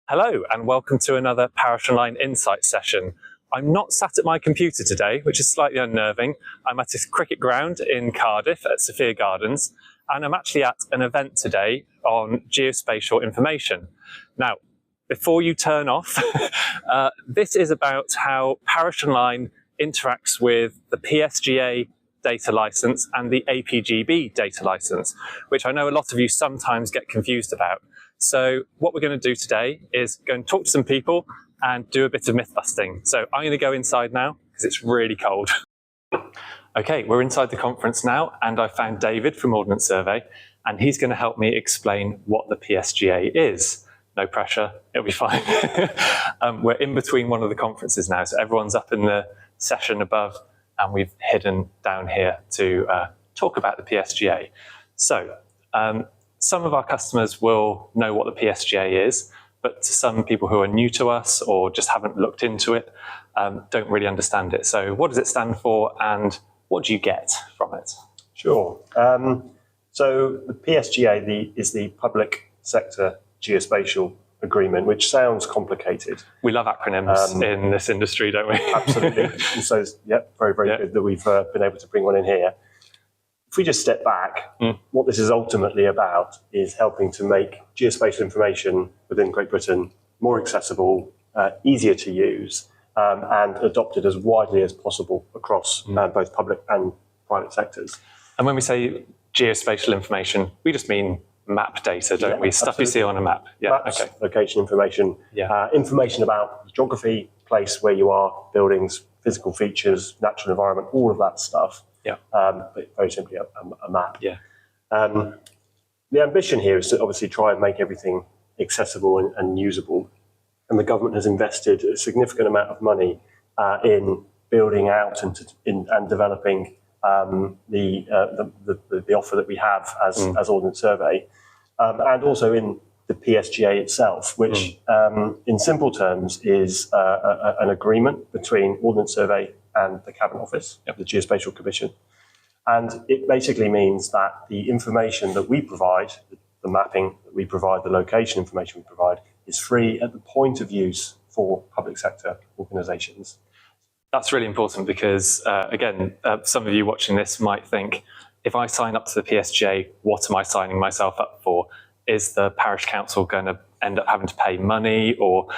Hello and welcome to another Parish Online Insight session. I'm not sat at my computer today, which is slightly unnerving. I'm at a cricket ground in Cardiff at Sophia Gardens, and I'm actually at an event today on geospatial information. Now, before you turn off, this is about how Parish Online interacts with the PSGA data license and the APGB data license, which I know a lot of you sometimes get confused about. So what we're going to do today is go and talk to some people and do a bit of myth busting. So I'm going to go inside now because it's really cold. Okay, we're inside the conference now, and I found David from Ordnance Survey, and he's going to help me explain what the PSGA is. No pressure, it'll be fine. We're in between one of the conferences now, so everyone's up in the session above, and we've hidden down here to talk about the PSGA. So, some of our customers will know what the PSGA is, but to some people who are new to us or just haven't looked into it, don't really understand it. So what does it stand for and what do you get from it? Sure. So the PSGA is the Public Sector Geospatial Agreement, which sounds complicated. We love acronyms in this industry, don't we? Absolutely. And so, yeah, very, very good that we've been able to bring one in here. If we just step back, what this is ultimately about is helping to make geospatial information within Great Britain more accessible, easier to use, and adopted as widely as possible across both public and private sectors. And when we say geospatial information, we just mean map data, don't we? Stuff absolutely. You see on a map. Yeah, Maps, okay. location information, information about geography, place where you are, buildings, physical features, natural environment, all of that stuff. Yeah. But very simply a map. Yeah. The ambition here is to obviously try and make everything accessible and usable. And the government has invested a significant amount of money in building out and developing the offer that we have as Ordnance Survey, and also in the PSGA itself, which in simple terms is an agreement between Ordnance Survey and the Cabinet Office, the Geospatial Commission. And it basically means that the information that we provide, the mapping that we provide, the location information we provide, is free at the point of use for public sector organisations. That's really important because, again, some of you watching this might think, if I sign up to the PSGA, what am I signing myself up for? Is the parish council going to end up having to pay money, or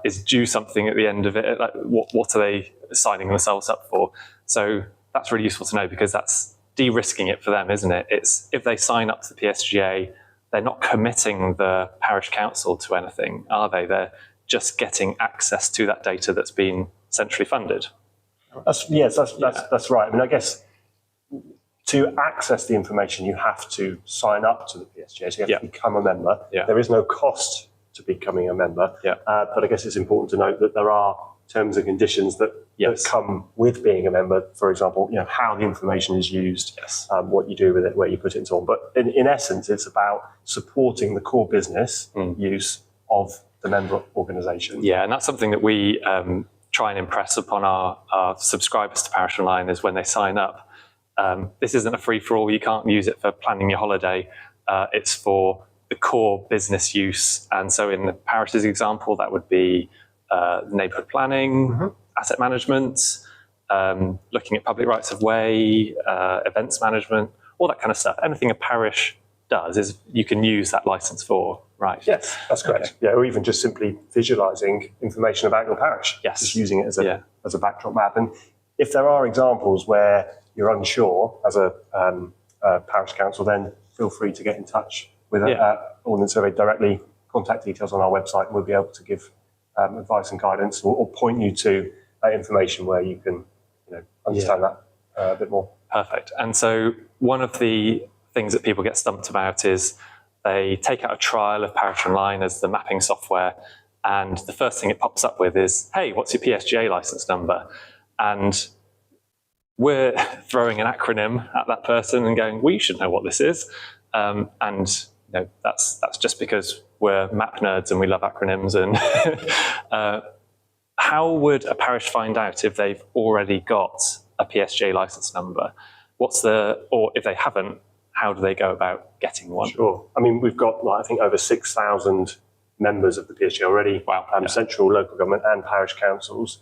is due something at the end of it? Like, what are they signing themselves up for? So that's really useful to know because that's de-risking it for them, isn't it? It's if they sign up to the PSGA, they're not committing the parish council to anything, are they? They're just getting access to that data that's been centrally funded. That's right. I mean, I guess to access the information, you have to sign up to the PSGA, so you have to become a member. There is no cost to becoming a member, but I guess it's important to note that there are terms and conditions that come with being a member. For example, how the information is used, what you do with it, where you put it, and so on. But in essence, it's about supporting the core business use of the member organisation. Yeah, and that's something that we try and impress upon our subscribers to Parish Online is when they sign up. This isn't a free-for-all. You can't use it for planning your holiday. It's for the core business use. And so in the parish's example, that would be neighbourhood planning, asset management, looking at public rights of way, events management, all that kind of stuff. Anything a parish does is you can use that licence for, right? Yes, that's correct. Okay. Yeah, or even just simply visualising information about your parish. Yes. Just using it as a backdrop map. And if there are examples where you're unsure as a parish council, then feel free to get in touch with Ordnance Survey directly. Contact details on our website, and we'll be able to give advice and guidance, or point you to that information where you can understand that a bit more. Perfect. And so one of the things that people get stumped about is they take out a trial of Parish Online as the mapping software, and the first thing it pops up with is, hey, what's your PSGA license number? And we're throwing an acronym at that person and going, well, you should know what this is. And that's just because we're map nerds and we love acronyms. And how would a parish find out if they've already got a PSGA license number? Or if they haven't, how do they go about getting one? Sure. I mean, we've got, I think, over 6,000 members of the PSGA already. Wow. Central, local government and parish councils.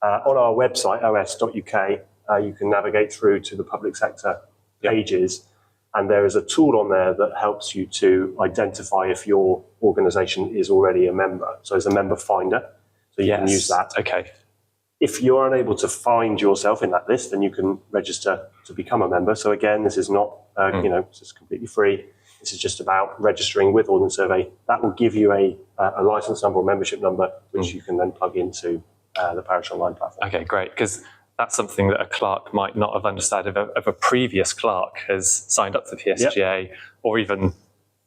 On our website, os.uk, you can navigate through to the public sector pages, and there is a tool on there that helps you to identify if your organisation is already a member. So there's a member finder, so you can use that. Okay. If you're unable to find yourself in that list, then you can register to become a member. So again, this is not, this is completely free. This is just about registering with Ordnance Survey. That will give you a license number or membership number, which you can then plug into the Parish Online platform. Okay, great. Because that's something that a clerk might not have understood if a previous clerk has signed up to the PSGA, or even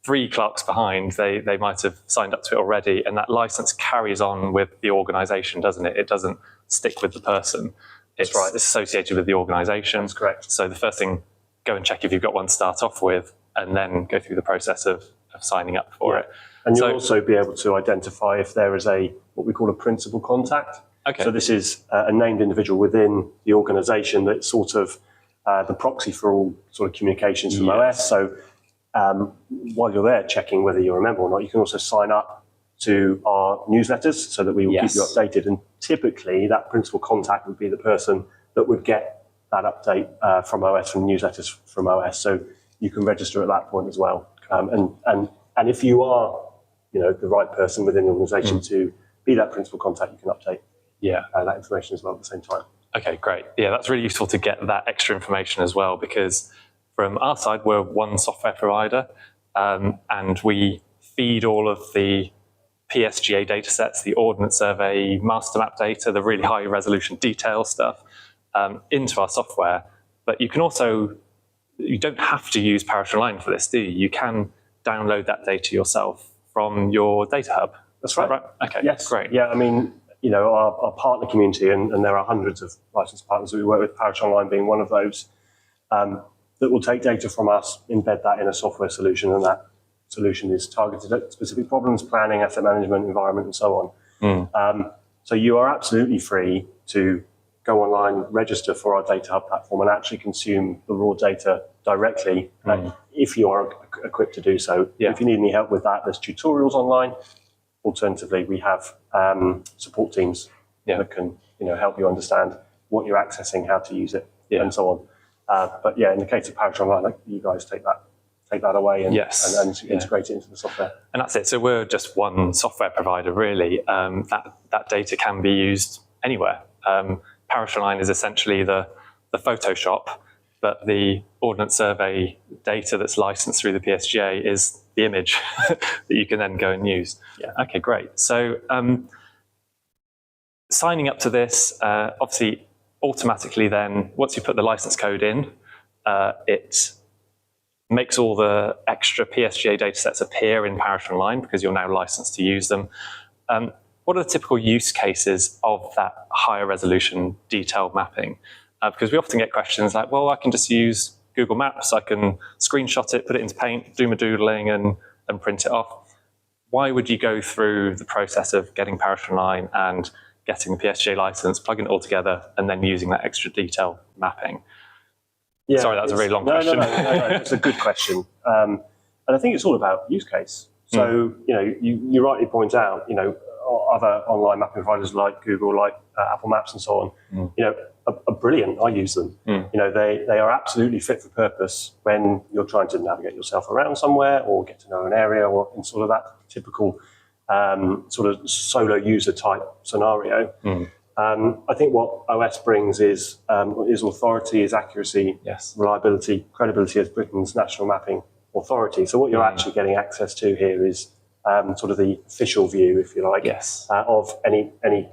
3 clerks behind, they might have signed up to it already, and that license carries on with the organisation, doesn't it? It doesn't stick with the person. It's associated with the organisation. That's correct. So the first thing, go and check if you've got one to start off with, and then go through the process of signing up for it. And you'll also be able to identify if there is what we call a principal contact. Okay. So this is a named individual within the organisation that's sort of the proxy for all sort of communications from OS. So while you're there checking whether you're a member or not, you can also sign up to our newsletters so that we will keep you updated. And typically that principal contact would be the person that would get that update from OS, from newsletters from OS. So you can register at that point as well. And if you are, the right person within the organisation to be that principal contact, you can update that information as well at the same time. Okay, great. Yeah, that's really useful to get that extra information as well, because from our side, we're one software provider, and we feed all of the PSGA data sets, the Ordnance Survey, master map data, the really high resolution detail stuff into our software. But you don't have to use Parish Online for this, do you? You can download that data yourself from your data hub. That's right. Okay, yes. Great. Yeah, I mean, our partner community, and there are hundreds of licensed partners that we work with, Parish Online being one of those, that will take data from us, embed that in a software solution, and that solution is targeted at specific problems, planning, asset management, environment, and so on. So you are absolutely free to go online, register for our data hub platform, and actually consume the raw data directly if you are equipped to do so. If you need any help with that, there's tutorials online. Alternatively, we have support teams that can help you understand what you're accessing, how to use it, and so on. But in the case of Parish Online, you guys take that away and integrate it into the software. And that's it. So we're just one software provider, really. That data can be used anywhere. Parish Online is essentially the Photoshop, but the Ordnance Survey data that's licensed through the PSGA is the image that you can then go and use. Okay, great. So signing up to this, obviously, automatically then, once you put the license code in, it makes all the extra PSGA data sets appear in Parish Online because you're now licensed to use them. What are the typical use cases of that higher resolution detailed mapping? Because we often get questions like, well, I can just use Google Maps, I can screenshot it, put it into Paint, do my doodling and print it off. Why would you go through the process of getting Parish Online and getting the PSGA license, plugging it all together, and then using that extra detail mapping? Sorry, that was a really long question. No, it's a good question. And I think it's all about use case. So, you rightly point out, other online mapping providers like Google, like Apple Maps and so on, are brilliant. I use them. They are absolutely fit for purpose when you're trying to navigate yourself around somewhere or get to know an area, or in sort of that typical sort of solo user type scenario. I think what OS brings is authority, is accuracy, reliability, credibility as Britain's national mapping authority. So what you're actually getting access to here is sort of the official view, if you like, of any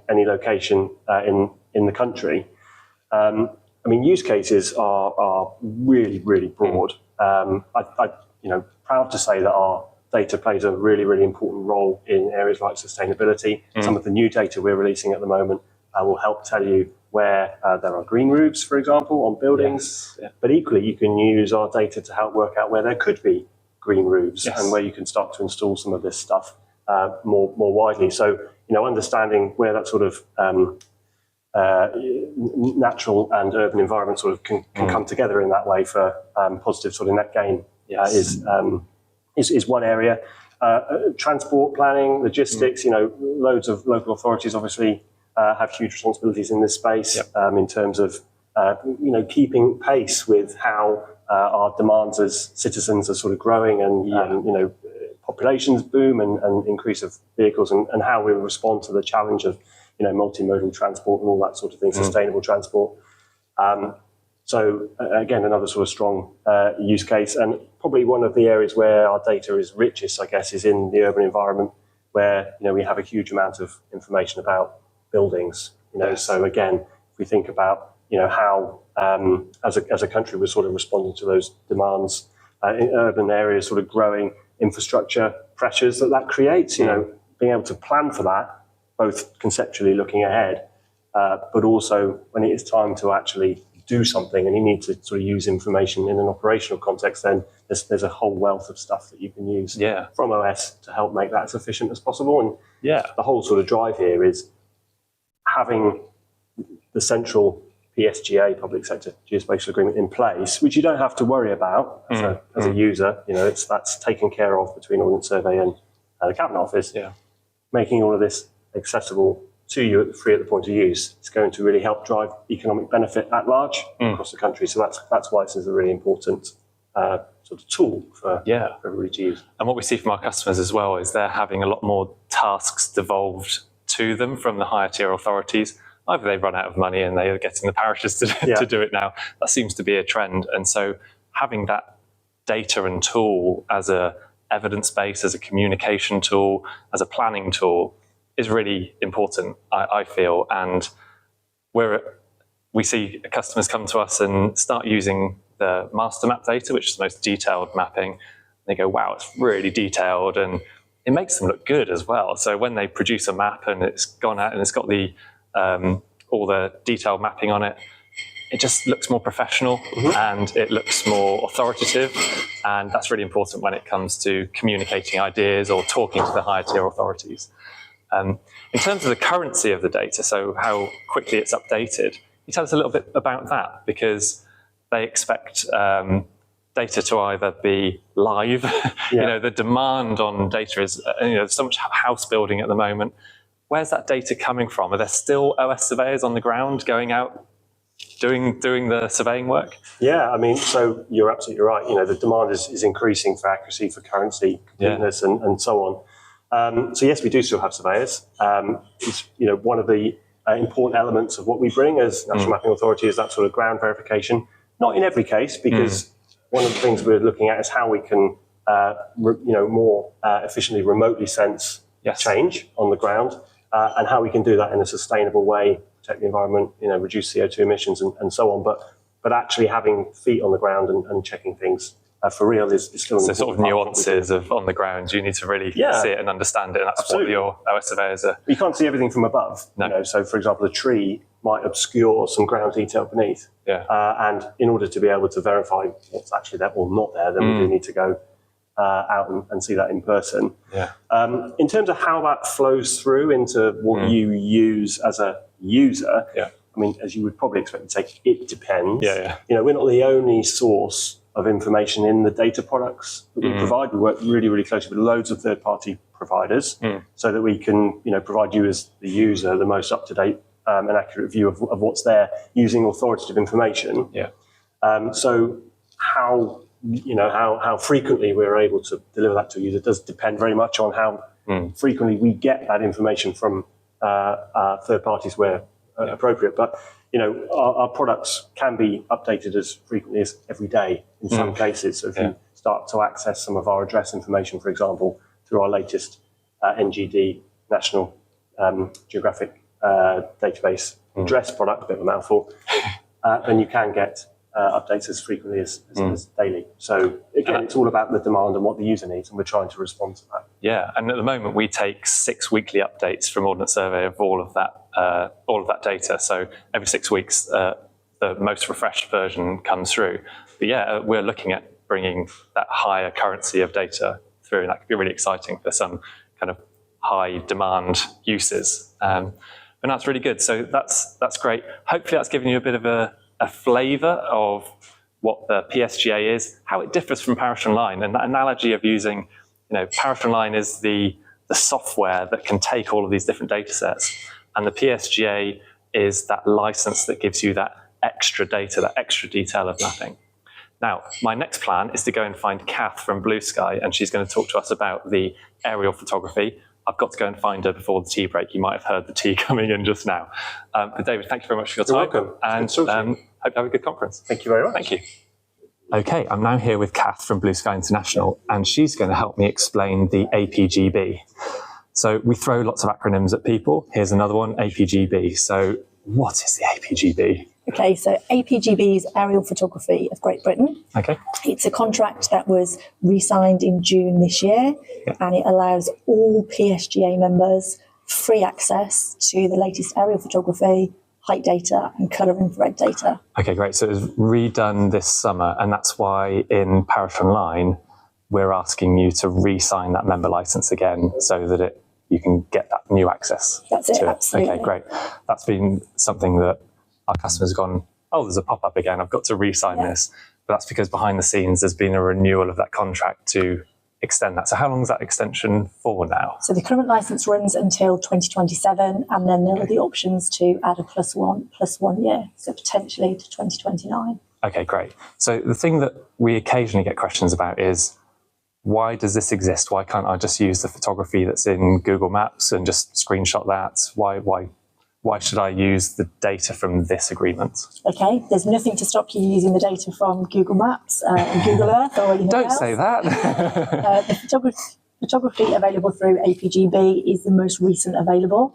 location in the country. I mean, use cases are really, really broad. I'm proud to say that our data plays a really, really important role in areas like sustainability. Some of the new data we're releasing at the moment will help tell you where there are green roofs, for example, on buildings. But equally, you can use our data to help work out where there could be green roofs and where you can start to install some of this stuff more widely. So, understanding where that sort of natural and urban environment sort of can come together in that way for positive sort of net gain is one area. Transport planning, logistics, loads of local authorities obviously have huge responsibilities in this space. Yep. In terms of, keeping pace with how our demands as citizens are sort of growing and populations boom and increase of vehicles and how we respond to the challenge of, multimodal transport and all that sort of thing, sustainable transport. So again, another sort of strong use case, and probably one of the areas where our data is richest, I guess, is in the urban environment, where we have a huge amount of information about buildings. Yes. So again, if we think about how as a country we're sort of responding to those demands in urban areas, sort of growing infrastructure pressures that creates. Being able to plan for that, both conceptually looking ahead, but also when it is time to actually do something and you need to sort of use information in an operational context, then there's a whole wealth of stuff that you can use from OS to help make that as efficient as possible. And the whole sort of drive here is having the central PSGA, public sector geospatial agreement, in place, which you don't have to worry about as a user. That's taken care of between Ordnance Survey and the Cabinet Office. Making all of this accessible to you free at the point of use is going to really help drive economic benefit at large across the country. So that's why this is a really important sort of tool for everybody to use. And what we see from our customers as well is they're having a lot more tasks devolved to them from the higher tier authorities. Either they've run out of money and they are getting the parishes to do it now. That seems to be a trend. And so having that data and tool as a evidence base, as a communication tool, as a planning tool is really important, I feel. And we see customers come to us and start using the master map data, which is the most detailed mapping. They go, wow, it's really detailed, and it makes them look good as well. So when they produce a map and it's gone out and it's got the all the detailed mapping on it, it just looks more professional and it looks more authoritative. And that's really important when it comes to communicating ideas or talking to the higher tier authorities. In terms of the currency of the data, so how quickly it's updated, can you tell us a little bit about that? Because they expect data to either be live, the demand on data is, there's so much house building at the moment. Where's that data coming from? Are there still OS surveyors on the ground going out doing the surveying work? Yeah, so you're absolutely right. The demand is increasing for accuracy, for currency, completeness, and so on. So yes, we do still have surveyors. It's one of the important elements of what we bring as National Mapping Authority is that sort of ground verification. Not in every case, because one of the things we're looking at is how we can more efficiently remotely sense change on the ground, and how we can do that in a sustainable way, protect the environment, reduce CO2 emissions and so on. But actually having feet on the ground and checking things for real is still so sort of nuances of on the ground. You need to really see it and understand it. And that's what your OS surveyors are. You can't see everything from above. No. So for example, a tree might obscure some ground detail beneath. And in order to be able to verify what's actually there or not there, then we do need to go out and see that in person. In terms of how that flows through into what you use as a user, as you would probably expect to say, it depends. We're not the only source of information in the data products that we provide. We work really, really closely with loads of third-party providers so that we can, provide you as the user the most up-to-date and accurate view of what's there using authoritative information. So how frequently we're able to deliver that to a user does depend very much on how frequently we get that information from third parties where appropriate. But our products can be updated as frequently as every day in some cases. So if you start to access some of our address information, for example, through our latest NGD National Geographic Database address product, a bit of a mouthful, then you can get updates as frequently as daily. So again, it's all about the demand and what the user needs, and we're trying to respond to that. Yeah, and at the moment we take 6 weekly updates from Ordnance Survey of all of that data. So every 6 weeks, the most refreshed version comes through. But we're looking at bringing that higher currency of data through, and that could be really exciting for some kind of high demand uses. And that's really good. So that's great. Hopefully that's given you a bit of a flavour of what the PSGA is, how it differs from Parish Online, and that analogy of using Parish Online is the software that can take all of these different data sets, and the PSGA is that license that gives you that extra data, that extra detail of mapping. Now, my next plan is to go and find Kath from Bluesky, and she's going to talk to us about the aerial photography. I've got to go and find her before the tea break. You might have heard the tea coming in just now. But David, thank you very much for your time. You're welcome. And hope you have a good conference. Thank you very much. Thank you. Okay, I'm now here with Kath from Bluesky International, and she's going to help me explain the APGB. So we throw lots of acronyms at people. Here's another one, APGB. So what is the APGB? Okay, so APGB is Aerial Photography of Great Britain. Okay. It's a contract that was re-signed in June this year, and it allows all PSGA members free access to the latest aerial photography, height data, and colour infrared data. Okay, great. So it was redone this summer, and that's why in Parish Online, we're asking you to re-sign that member license again so that you can get that new access. That's it, absolutely. Okay, great. That's been something that our customers have gone, oh, there's a pop-up again, I've got to re-sign this. But that's because behind the scenes, there's been a renewal of that contract to extend that. So how long is that extension for now? So the current licence runs until 2027, and then there are the options to add a plus one year, so potentially to 2029. Okay, great. So the thing that we occasionally get questions about is, why does this exist? Why can't I just use the photography that's in Google Maps and just screenshot that? Why should I use the data from this agreement? Okay, there's nothing to stop you using the data from Google Maps and Google Earth or anything Don't else. say that. The photography available through APGB is the most recent available.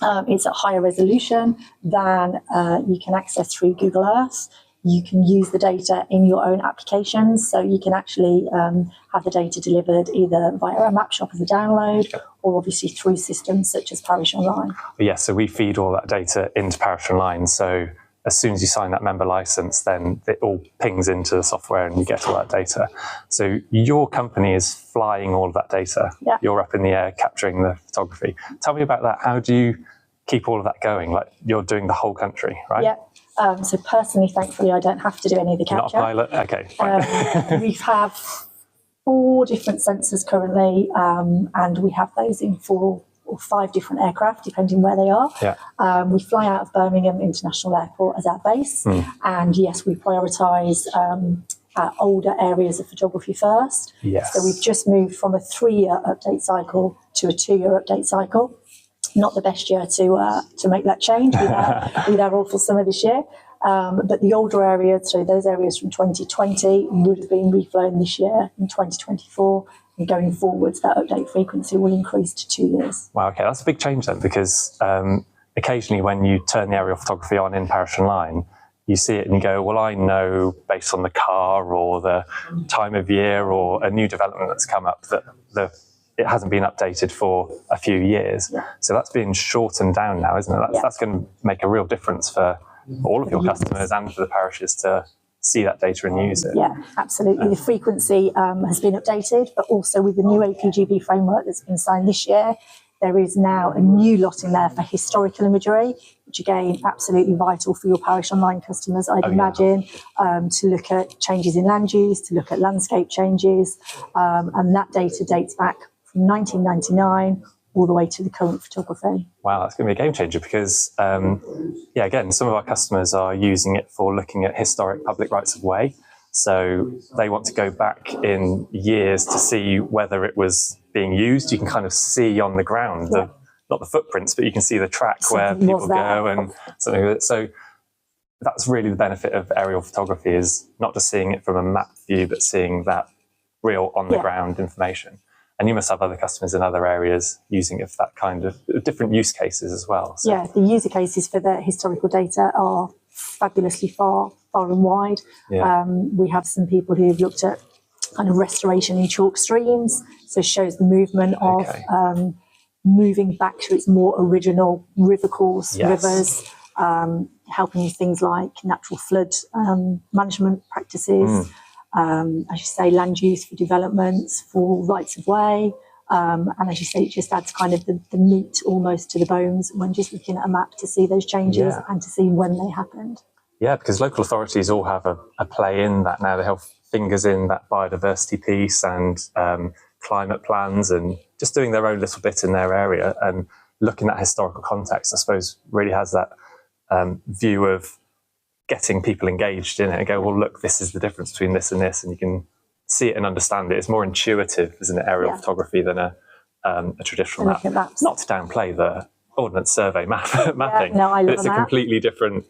It's at higher resolution than you can access through Google Earth. You can use the data in your own applications, so you can actually have the data delivered either via a map shop as a download, or obviously through systems such as Parish Online. Yes, so we feed all that data into Parish Online, so as soon as you sign that member license, then it all pings into the software and you get all that data. So your company is flying all of that data. Yeah. You're up in the air capturing the photography. Tell me about that. How do you keep all of that going? Like, you're doing the whole country, right? Yeah. So personally, thankfully, I don't have to do any of the capture. Not a pilot? Okay, fine. We have 4 different sensors currently, and we have those in 4 or 5 different aircraft, depending where they are. Yeah. We fly out of Birmingham International Airport as our base, and yes, we prioritise our older areas of photography first. Yes. So we've just moved from a 3-year update cycle to a 2-year update cycle. Not the best year to make that change with our awful summer this year. But the older areas, so those areas from 2020 would have been reflown this year in 2024. And going forwards, that update frequency will increase to 2 years. Wow, okay, that's a big change then, because occasionally when you turn the aerial photography on in Parish Online, you see it and you go, well, I know based on the car or the time of year or a new development that's come up that it hasn't been updated for a few years. Yeah. So that's been shortened down now, isn't it? That's going to make a real difference for all of your customers and for the parishes to see that data and use it. Yeah, absolutely. The frequency has been updated, but also with the new APGB framework that's been signed this year, there is now a new lot in there for historical imagery, which again, absolutely vital for your Parish Online customers, I'd imagine, to look at changes in land use, to look at landscape changes, and that data dates back from 1999 all the way to the current photography. Wow, that's going to be a game changer because, again, some of our customers are using it for looking at historic public rights of way. So they want to go back in years to see whether it was being used. You can kind of see on the ground, not the footprints, but you can see the track where people go and something like that. So that's really the benefit of aerial photography, is not just seeing it from a map view, but seeing that real on the ground information. And you must have other customers in other areas using it for that kind of different use cases as well. So. Yeah, the user cases for the historical data are fabulously far and wide. Yeah. We have some people who've looked at kind of restoration in chalk streams, so it shows the movement of moving back to its more original river course, rivers, helping with things like natural flood management practices. As you say, land use for developments, for rights of way, and as you say, it just adds kind of the meat almost to the bones when just looking at a map to see those changes and to see when they happened. Yeah, because local authorities all have a play in that now. They have fingers in that biodiversity piece and climate plans and just doing their own little bit in their area, and looking at historical context, I suppose, really has that view of getting people engaged in it and go, well, look, this is the difference between this and this, and you can see it and understand it. It's more intuitive, isn't it, aerial photography than a traditional map. Not to downplay the Ordnance Survey mapping, no, I love it's a completely different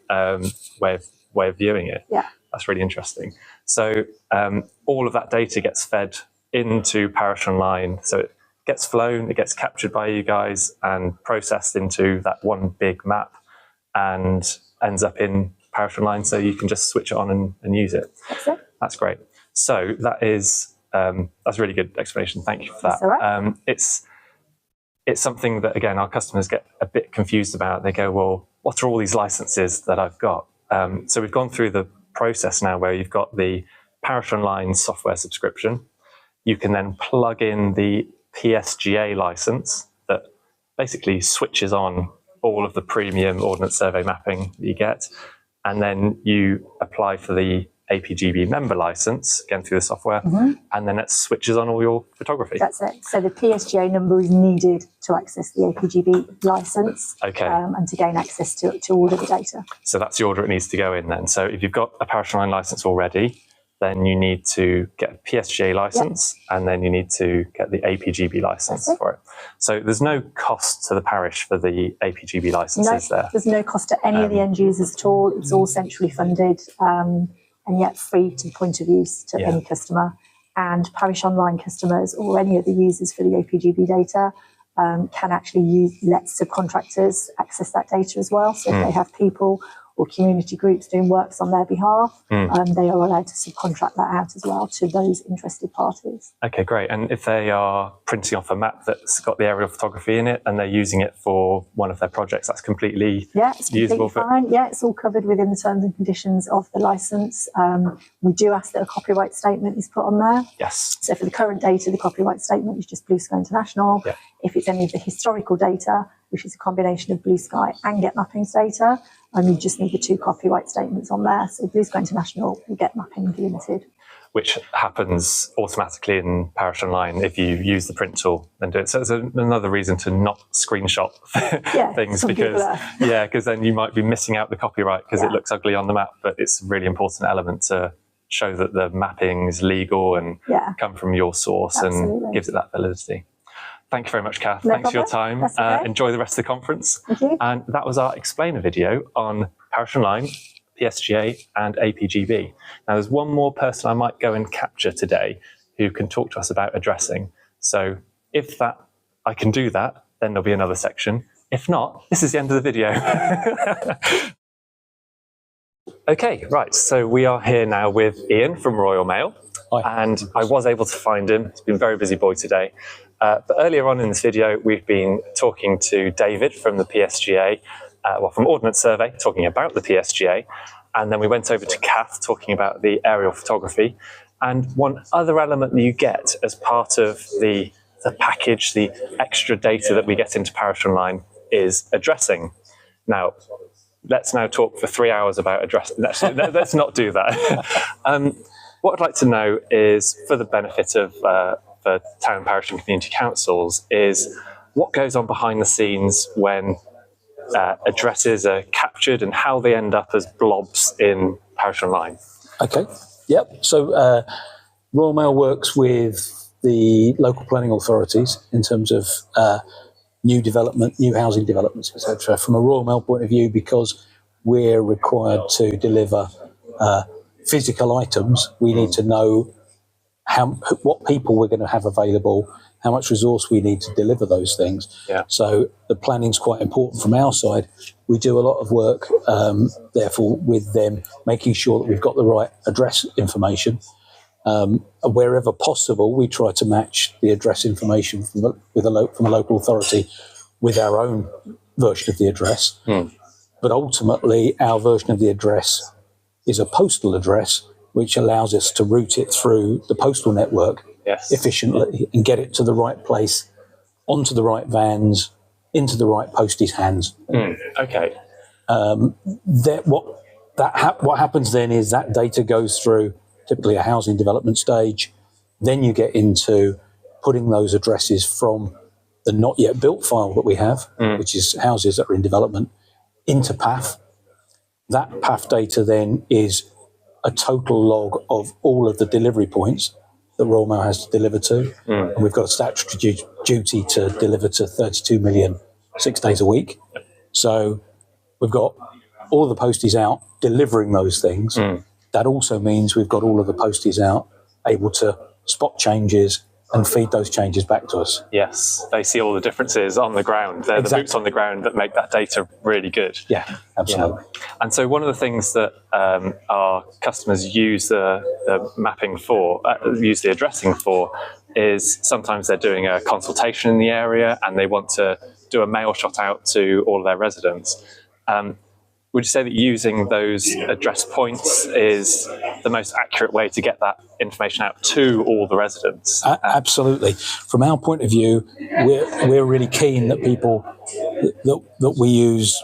way of viewing it. Yeah. That's really interesting. So all of that data gets fed into Parish Online. So it gets flown, it gets captured by you guys and processed into that one big map and ends up in Parish Online, so you can just switch it on and use it. That's it. That's great. So that is that's a really good explanation. Thank you for that. That's all right. It's something that, again, our customers get a bit confused about. They go, well, what are all these licenses that I've got? So we've gone through the process now where you've got the Parish Online software subscription. You can then plug in the PSGA license that basically switches on all of the premium Ordnance Survey mapping that you get. And then you apply for the APGB member license, again through the software, and then it switches on all your photography. That's it. So the PSGA number is needed to access the APGB license, and to gain access to all of the data. So that's the order it needs to go in then. So if you've got a Parish Online license already, then you need to get a PSGA license, and then you need to get the APGB license for it. So there's no cost to the parish for the APGB licenses there? There's no cost to any of the end users at all. It's all centrally funded, and yet free to the point of use to any customer. And Parish Online customers or any of the users for the APGB data can actually let subcontractors access that data as well. So if they have people or community groups doing works on their behalf, they are allowed to subcontract that out as well to those interested parties. Okay, great. And if they are printing off a map that's got the aerial photography in it and they're using it for one of their projects, that's completely usable? Fine. Yeah, it's all covered within the terms and conditions of the licence. We do ask that a copyright statement is put on there. Yes. So for the current data, the copyright statement is just Bluesky International. Yeah. If it's any of the historical data, which is a combination of Bluesky and Get Mapping's data, you just need the 2 copyright statements on there. So Bluesky International and Get Mapping Limited. Which happens automatically in Parish Online if you use the print tool and do it. So it's another reason to not screenshot things, because then you might be missing out the copyright because it looks ugly on the map, but it's a really important element to show that the mapping is legal and come from your source and gives it that validity. Thank you very much, Kath. Thanks for your time. Enjoy the rest of the conference. Thank you. And that was our explainer video on Parish Online, PSGA and APGB. Now there's one more person I might go and capture today who can talk to us about addressing. So if I can do that, then there'll be another section. If not, this is the end of the video. Okay, right. So we are here now with Ian from Royal Mail. Hi. And I was able to find him. He's been a very busy boy today. But earlier on in this video, we've been talking to David from the PSGA, from Ordnance Survey, talking about the PSGA. And then we went over to Kath, talking about the aerial photography. And one other element that you get as part of the package, the extra data that we get into Parish Online, is addressing. Now, let's now talk for 3 hours about addressing. Let's not do that. What I'd like to know is, for the benefit of for town, parish and community councils, is what goes on behind the scenes when addresses are captured and how they end up as blobs in Parish Online. Okay, yep. So Royal Mail works with the local planning authorities in terms of new development, new housing developments, etc. From a Royal Mail point of view, because we're required to deliver physical items, we need to know what people we're going to have available, how much resource we need to deliver those things. Yeah. So the planning's quite important from our side. We do a lot of work, therefore, with them, making sure that we've got the right address information. Wherever possible, we try to match the address information from a local authority with our own version of the address. But ultimately, our version of the address is a postal address, which allows us to route it through the postal network efficiently and get it to the right place, onto the right vans, into the right postie's hands. Okay. What happens then is that data goes through typically a housing development stage. Then you get into putting those addresses from the not yet built file that we have, which is houses that are in development, into PAF. That PAF data then is a total log of all of the delivery points that Royal Mail has to deliver to. And we've got a statutory duty to deliver to 32 million 6 days a week. So we've got all of the posties out delivering those things. That also means we've got all of the posties out able to spot changes and feed those changes back to us. Yes, they see all the differences on the ground. They're the boots on the ground that make that data really good. Yeah, absolutely. And so one of the things that our customers use the mapping for, use the addressing for, is sometimes they're doing a consultation in the area and they want to do a mail shot out to all of their residents. Would you say that using those address points is the most accurate way to get that information out to all the residents? Absolutely. From our point of view, we're really keen that people that we use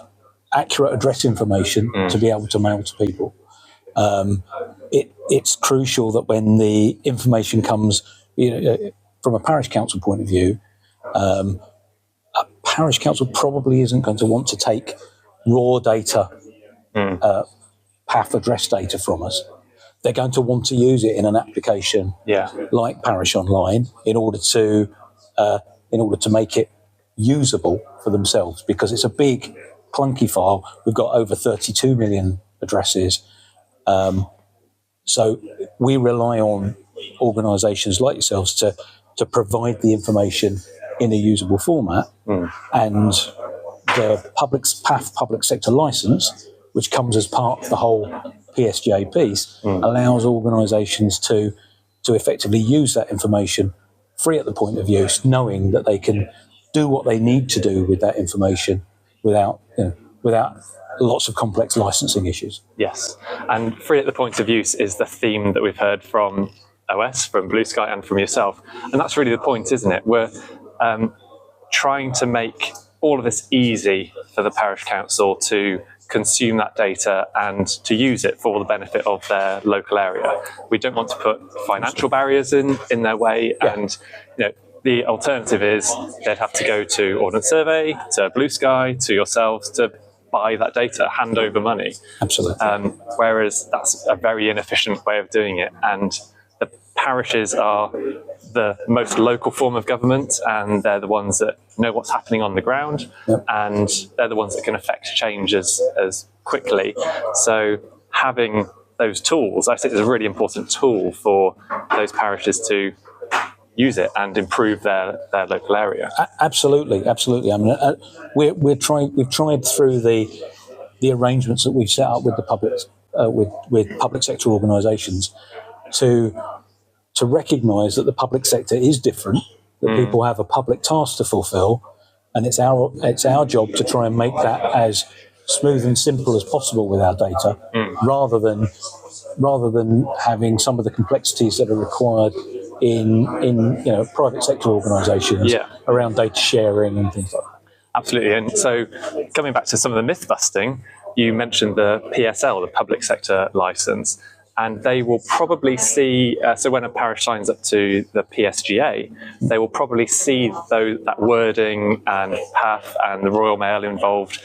accurate address information to be able to mail to people. It's crucial that when the information comes, from a parish council point of view, a parish council probably isn't going to want to take raw data, PAF address data from us. They're going to want to use it in an application like Parish Online in order to make it usable for themselves, because it's a big, clunky file. We've got over 32 million addresses. So we rely on organisations like yourselves to provide the information in a usable format, and the PAF public sector licence, which comes as part of the whole PSGA piece, allows organisations to effectively use that information free at the point of use, knowing that they can do what they need to do with that information without lots of complex licensing issues. Yes, and free at the point of use is the theme that we've heard from OS, from Bluesky, and from yourself, and that's really the point, isn't it? We're trying to make all of this easy for the parish council to consume that data and to use it for the benefit of their local area. We don't want to put financial barriers in their way, and the alternative is they'd have to go to Ordnance Survey, to Bluesky, to yourselves to buy that data, hand over money. Absolutely. Whereas that's a very inefficient way of doing it, and the parishes are the most local form of government, and they're the ones that know what's happening on the ground, and they're the ones that can affect change as quickly. So having those tools, I think, is a really important tool for those parishes to use it and improve their local area. Absolutely. I mean, we've tried through the arrangements that we've set up with the public with public sector organisations to recognise that the public sector is different, that people have a public task to fulfil, and it's our job to try and make that as smooth and simple as possible with our data, rather than having some of the complexities that are required in private sector organisations around data sharing and things like that. Absolutely. And so coming back to some of the myth busting, you mentioned the PSL, the public sector licence, and they will probably see, so when a parish signs up to the PSGA, they will probably see that wording and PAF and the Royal Mail involved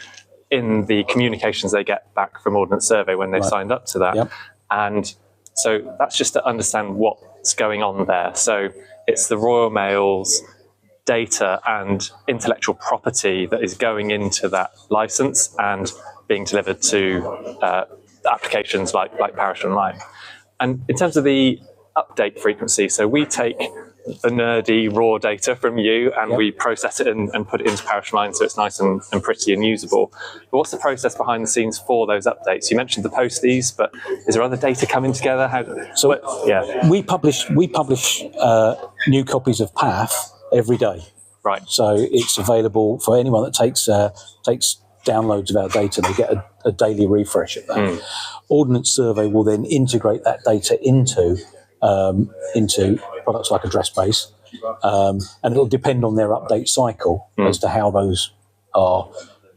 in the communications they get back from Ordnance Survey when they've signed up to that. Yep. And so that's just to understand what's going on there. So it's the Royal Mail's data and intellectual property that is going into that licence and being delivered to applications like Parish Online. And in terms of the update frequency, so we take the nerdy raw data from you and we process it and put it into Parish Online so it's nice and pretty and usable. But what's the process behind the scenes for those updates? You mentioned the posties, but is there other data coming together? We publish new copies of PAF every day. Right. So it's available for anyone that takes downloads of our data. They get a daily refresh of that. Ordnance Survey will then integrate that data into products like Addressbase, and it'll depend on their update cycle as to how those are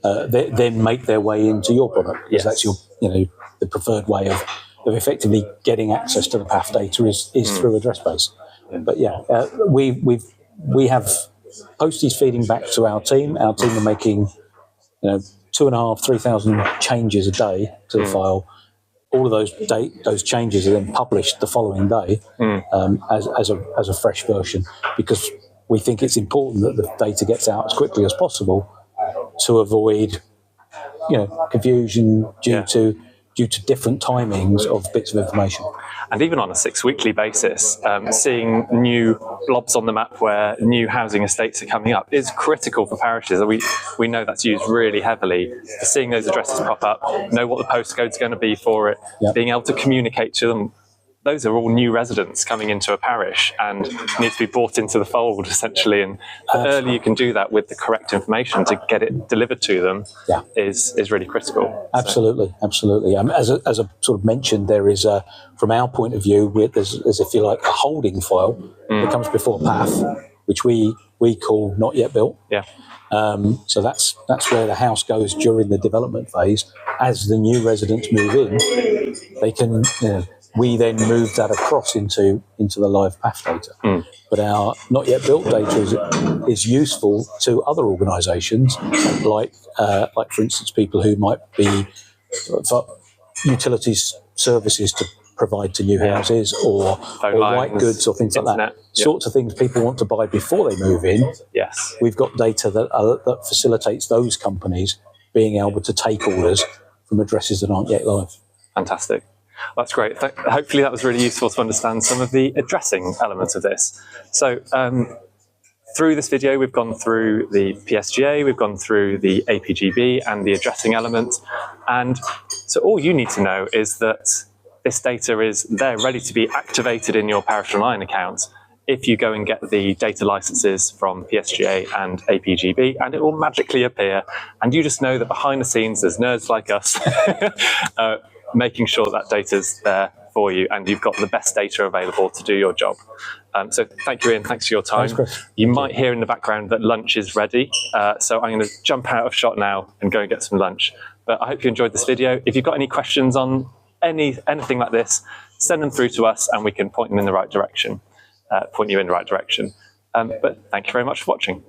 then make their way into your product, because that's your the preferred way of effectively getting access to the PAF data is through Addressbase. But we've we have posties feeding back to our team. Our team are making 2,500, 3,000 changes a day to the file. All of those changes are then published the following day as a fresh version, because we think it's important that the data gets out as quickly as possible to avoid confusion due to different timings of bits of information. And even on a 6-weekly basis, seeing new blobs on the map where new housing estates are coming up is critical for parishes. We know that's used really heavily. Seeing those addresses pop up, know what the postcode's going to be for it, being able to communicate to them. Those are all new residents coming into a parish and need to be brought into the fold, essentially. And the earlier you can do that with the correct information to get it delivered to them is really critical. Absolutely, absolutely. As I sort of mentioned, there is, from our point of view, there's, if you like, a holding file that comes before PAF, which we call not yet built. Yeah. So that's where the house goes during the development phase. As the new residents move in, they can... we then move that across into the live PAF data. But our not yet built data is useful to other organisations, like for instance, people who might be for utilities services to provide to new houses, or white goods or things like that. Sorts of things people want to buy before they move in. Yes, we've got data that facilitates those companies being able to take orders from addresses that aren't yet live. Fantastic. That's great. Hopefully that was really useful to understand some of the addressing elements of this. So through this video, we've gone through the PSGA, we've gone through the APGB and the addressing element. And so all you need to know is that this data is there ready to be activated in your Parish Online account if you go and get the data licenses from PSGA and APGB, and it will magically appear. And you just know that behind the scenes, there's nerds like us making sure that data's there for you, and you've got the best data available to do your job. So thank you, Ian. Thanks for your time. Thanks, Chris. You might hear in the background that lunch is ready. So I'm going to jump out of shot now and go and get some lunch. But I hope you enjoyed this video. If you've got any questions on anything like this, send them through to us and we can point you in the right direction. But thank you very much for watching.